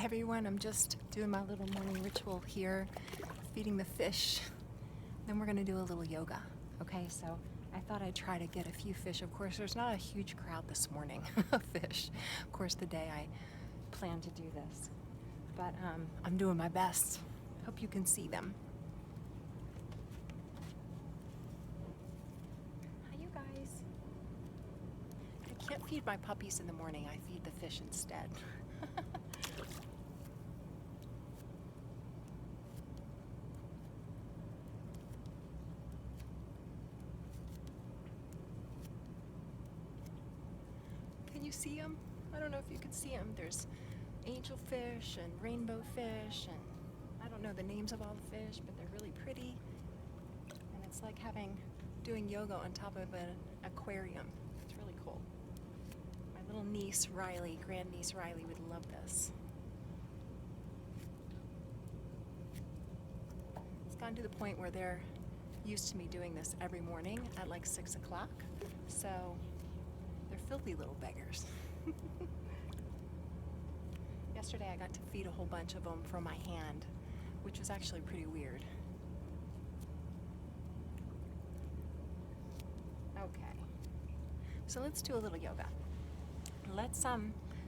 Hi everyone, I'm just doing my little morning ritual here, feeding the fish. Then we're gonna do a little yoga. Okay, so I thought I'd try to get a few fish. Of course, there's not a huge crowd this morning of fish. Of course, the day I plan to do this. But I'm doing my best. Hope you can see them. Hi you guys. I can't feed my puppies in the morning. I feed the fish instead. Can you see them? I don't know if you can see them. There's angelfish and rainbow fish, and I don't know the names of all the fish, but they're really pretty. And it's like doing yoga on top of an aquarium. It's really cool. My little niece Riley, grandniece Riley, would love this. It's gotten to the point where they're used to me doing this every morning at like 6 o'clock. So they're filthy little beggars. Yesterday I got to feed a whole bunch of them from my hand, which was actually pretty weird. Okay, so let's do a little yoga. Let's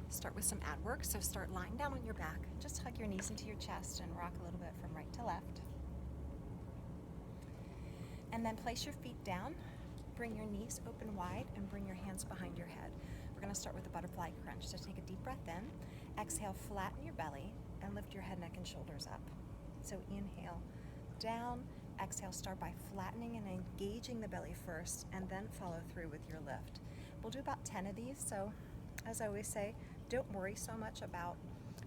start with some ab work. So start lying down on your back. Just hug your knees into your chest and rock a little bit from right to left. And then place your feet down. Bring your knees open wide and bring your hands behind your head. We're going to start with the butterfly crunch. So take a deep breath in. Exhale, flatten your belly and lift your head, neck, and shoulders up. So inhale down. Exhale, start by flattening and engaging the belly first, and then follow through with your lift. We'll do about 10 of these. So as I always say, don't worry so much about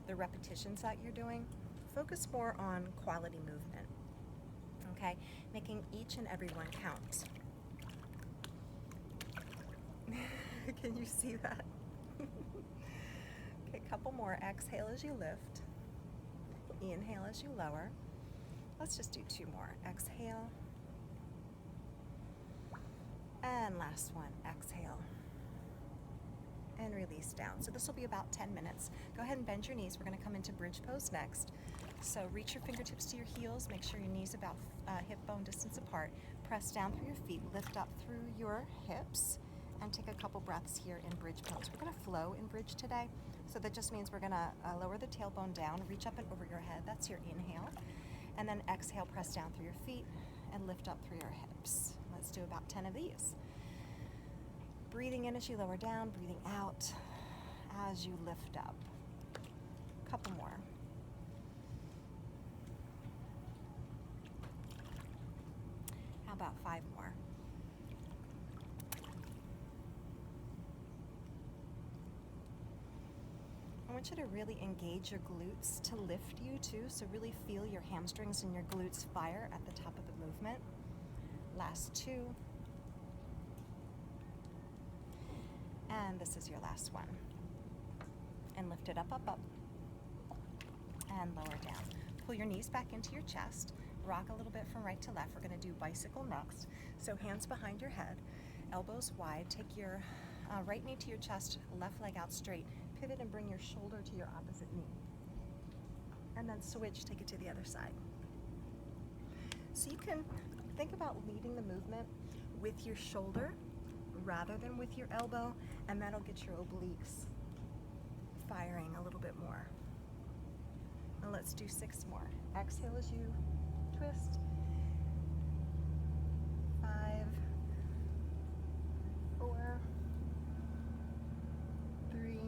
the repetitions that you're doing. Focus more on quality movement. Okay? Making each and every one count. Can you see that? Okay, a couple more. Exhale as you lift. Inhale as you lower. Let's just do 2 more. Exhale. And last one. Exhale. And release down. So this will be about 10 minutes. Go ahead and bend your knees. We're going to come into bridge pose next. So reach your fingertips to your heels. Make sure your knees about hip bone distance apart. Press down through your feet. Lift up through your hips. And take a couple breaths here in bridge pose. We're going to flow in bridge today. So that just means we're going to lower the tailbone down, reach up and over your head. That's your inhale. And then exhale, press down through your feet and lift up through your hips. Let's do about 10 of these. Breathing in as you lower down, breathing out as you lift up. Couple more. How about 5 more? I want you to really engage your glutes to lift you too, so really feel your hamstrings and your glutes fire at the top of the movement. Last 2. And this is your last one. And lift it up, up, up. And lower down. Pull your knees back into your chest. Rock a little bit from right to left. We're going to do bicycle next. So hands behind your head, elbows wide. Take your right knee to your chest, left leg out straight. Pivot and bring your shoulder to your opposite knee. And then switch, take it to the other side. So you can think about leading the movement with your shoulder rather than with your elbow, and that'll get your obliques firing a little bit more. And let's do 6 more. Exhale as you twist. 5, 4, 3,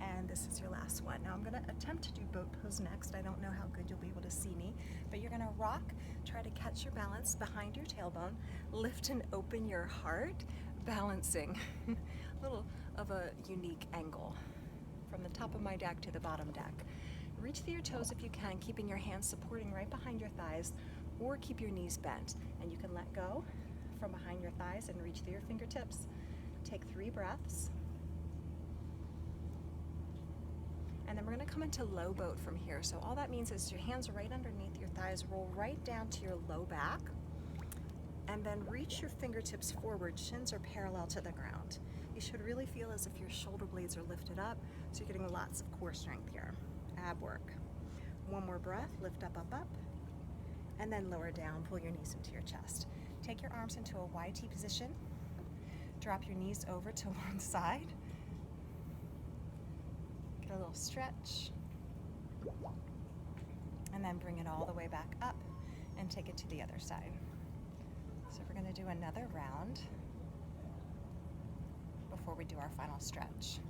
and this is your last one. Now I'm going to attempt to do boat pose next. I don't know how good you'll be able to see me, but you're going to rock, try to catch your balance behind your tailbone, lift and open your heart, balancing. A little of a unique angle from the top of my deck to the bottom deck. Reach through your toes if you can, keeping your hands supporting right behind your thighs, or keep your knees bent. And you can let go from behind your thighs and reach through your fingertips. Take 3 breaths. And then we're going to come into low boat from here. So all that means is your hands are right underneath your thighs, roll right down to your low back, and then reach your fingertips forward, shins are parallel to the ground. You should really feel as if your shoulder blades are lifted up, so you're getting lots of core strength here. Ab work. One more breath, lift up, up, up, and then lower down, pull your knees into your chest. Take your arms into a YT position, drop your knees over to one side, get a little stretch, and then bring it all the way back up and take it to the other side. So we're going to do another round before we do our final stretch.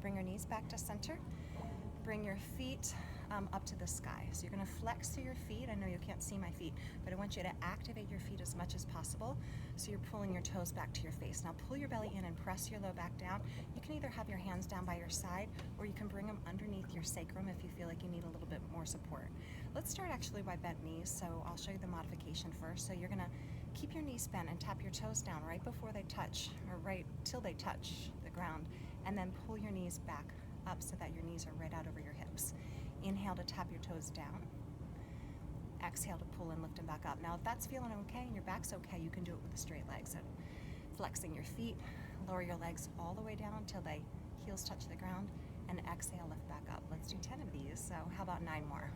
Bring your knees back to center. Bring your feet up to the sky. So you're going to flex through your feet. I know you can't see my feet, but I want you to activate your feet as much as possible. So you're pulling your toes back to your face. Now pull your belly in and press your low back down. You can either have your hands down by your side, or you can bring them underneath your sacrum if you feel like you need a little bit more support. Let's start actually by bent knees. So I'll show you the modification first. So you're going to keep your knees bent and tap your toes down right before they touch, or right till they touch the ground, and then pull your knees back up so that your knees are right out over your hips. Inhale to tap your toes down. Exhale to pull and lift them back up. Now if that's feeling okay and your back's okay, you can do it with a straight leg. So flexing your feet, lower your legs all the way down until they heels touch the ground, and exhale, lift back up. Let's do 10 of these. So how about 9 more?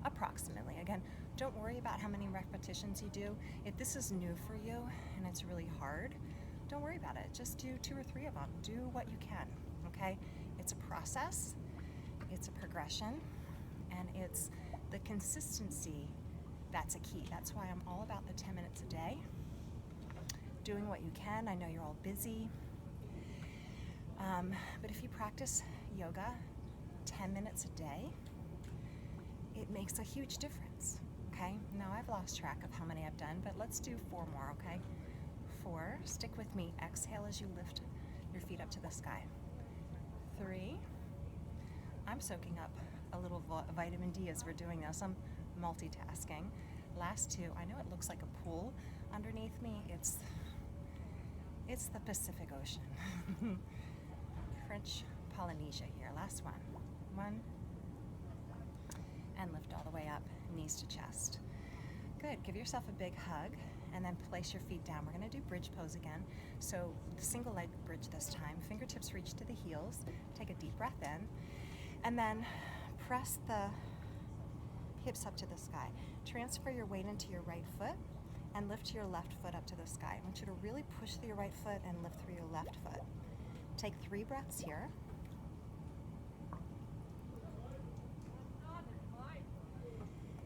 Approximately. Again, don't worry about how many repetitions you do. If this is new for you and it's really hard, don't worry about it. Just do 2 or 3 of them. Do what you can, okay? It's a process, it's a progression, and it's the consistency that's a key. That's why I'm all about the 10 minutes a day. Doing what you can. I know you're all busy, but if you practice yoga 10 minutes a day, it makes a huge difference, okay? Now I've lost track of how many I've done, but let's do 4 more, okay? 4, stick with me. Exhale as you lift your feet up to the sky. 3, I'm soaking up a little vitamin D as we're doing this. I'm multitasking. Last 2, I know it looks like a pool underneath me. It's the Pacific Ocean. French Polynesia here. Last one. 1, and lift all the way up, knees to chest. Good. Give yourself a big hug and then place your feet down. We're going to do bridge pose again. So the single leg bridge this time. Fingertips reach to the heels. Take a deep breath in, and then press the hips up to the sky. Transfer your weight into your right foot and lift your left foot up to the sky. I want you to really push through your right foot and lift through your left foot. Take 3 breaths here.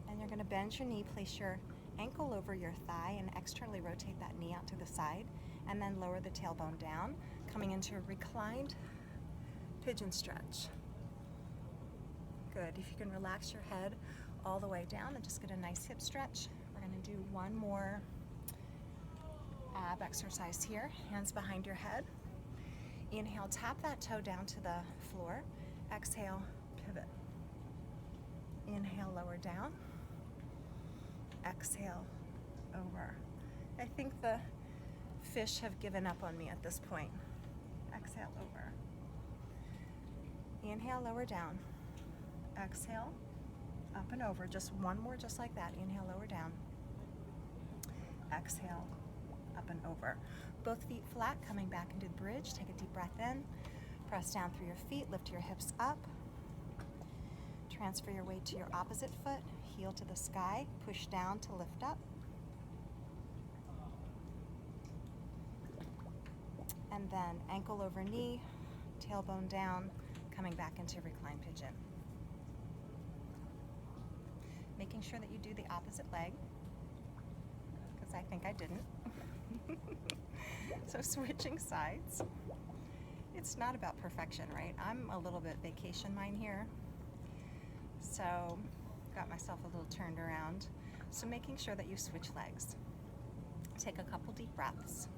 And you're going to bend your knee, place your ankle over your thigh, and externally rotate that knee out to the side, and then lower the tailbone down, coming into a reclined pigeon stretch. Good. If you can relax your head all the way down and just get a nice hip stretch. We're going to do 1 more ab exercise here. Hands behind your head. Inhale, tap that toe down to the floor. Exhale, pivot. Inhale, lower down. Exhale, over. I think the fish have given up on me at this point. Exhale, over. Inhale, lower down. Exhale, up and over. Just 1 more just like that. Inhale, lower down. Exhale, up and over. Both feet flat, coming back into the bridge. Take a deep breath in. Press down through your feet. Lift your hips up. Transfer your weight to your opposite foot. Heel to the sky. Push down to lift up. And then ankle over knee, tailbone down, coming back into reclined pigeon. Making sure that you do the opposite leg, because I think I didn't. So switching sides. It's not about perfection, right? I'm a little bit vacation mind here. So got myself a little turned around. So making sure that you switch legs. Take a couple deep breaths.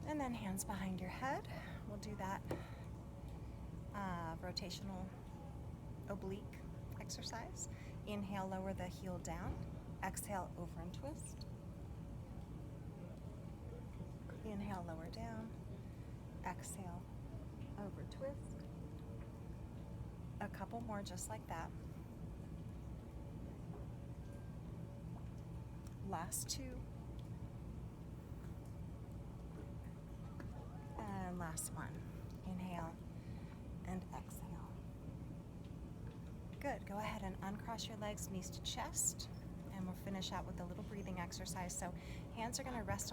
And then hands behind your head. We'll do that rotational oblique exercise. Inhale, lower the heel down. Exhale, over and twist. Inhale, lower down. Exhale, over twist. A couple more just like that. Last 2. And last one. Inhale and exhale. Good. Go ahead and uncross your legs, knees to chest. And we'll finish out with a little breathing exercise. So hands are going to rest on